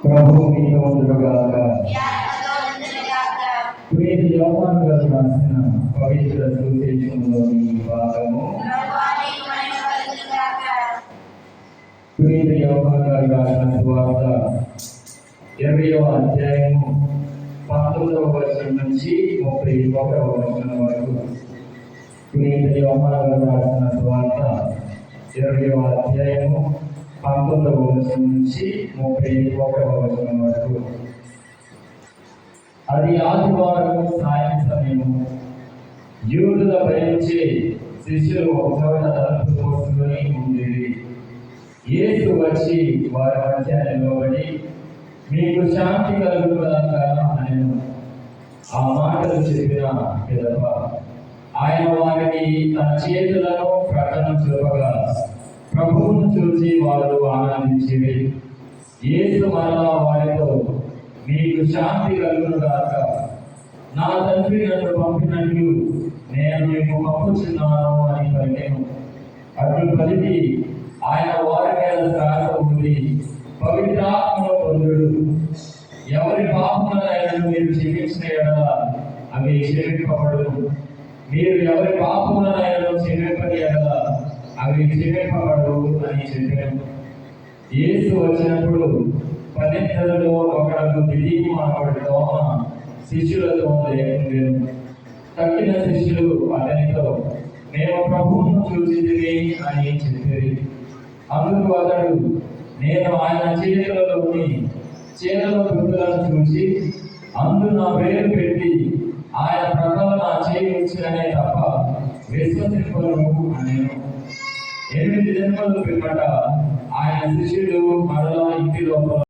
ప్రభు మీతో ఉండుగాక. ప్రియమైన యోహాను గారు రాసిన పవిత్ర సువిశేషంలోని భాగము. ప్రియమైన యోహాను గారు రాసిన సువార్త 20వ అధ్యాయము 19వ వచనం నుంచి 31వ వచనం వరకు. ప్రియమైన యోహాను గారు రాసిన సువార్త 20వ అధ్యాయము 19వ వచనం నుంచి 31వ వచనం వరకు. అది ఆదివారం సాయం సమయము. యూదుల భయంచే శిష్యులు ఒకచోట తలుపు కోసుకొని ఉండేది. యేసు వచ్చి వారి మధ్య నిలబడి, మీకు శాంతి కలుగుగాక అనెను. ఆ మాటలు చెప్పిన పిదప ఆయన వారికి తన చేతులను ప్రక్కన చూపగా ప్రభువును చూసి వారు ఆనందించేది. యేసు మరలా వారితో, మీకు శాంతి కలుగుగాక. నా తండ్రి నన్ను పంపినట్లు నేను మీకు పంపుచున్నాను అని పలికెను. అట్లు పలికి ఆయన వారి మీద శ్వాస ఊది, పవిత్రాత్మను పొందుడు. ఎవరి పాపములైనా మీరు క్షమించిన యెడల అవి క్షమింపబడు. మీరు ఎవరి పాపములైనా క్షమింపని యెడల అవి క్షమింపబడు అని చెప్పాను. యేసు వచ్చినప్పుడు 12లో ఒకడు దిలీపు అనబడి తోమ శిష్యులతో లేకుండెను. తక్కిన శిష్యులు అతనితో, మేము ప్రభువును చూసితిమి అని చెప్పేది. అందుకు అతడు, నేను ఆయన చేతులలోని చేతుల గుర్తులను చూసి అందు నా పేరు పెట్టి ఆయన ప్రజలు నా చేయి ఉంచిననే తప్ప విశ్వసింపను అనేను. 8 దినముల పిమ్మట ఆయన శిష్యులు మరలా ఇంటి లోపల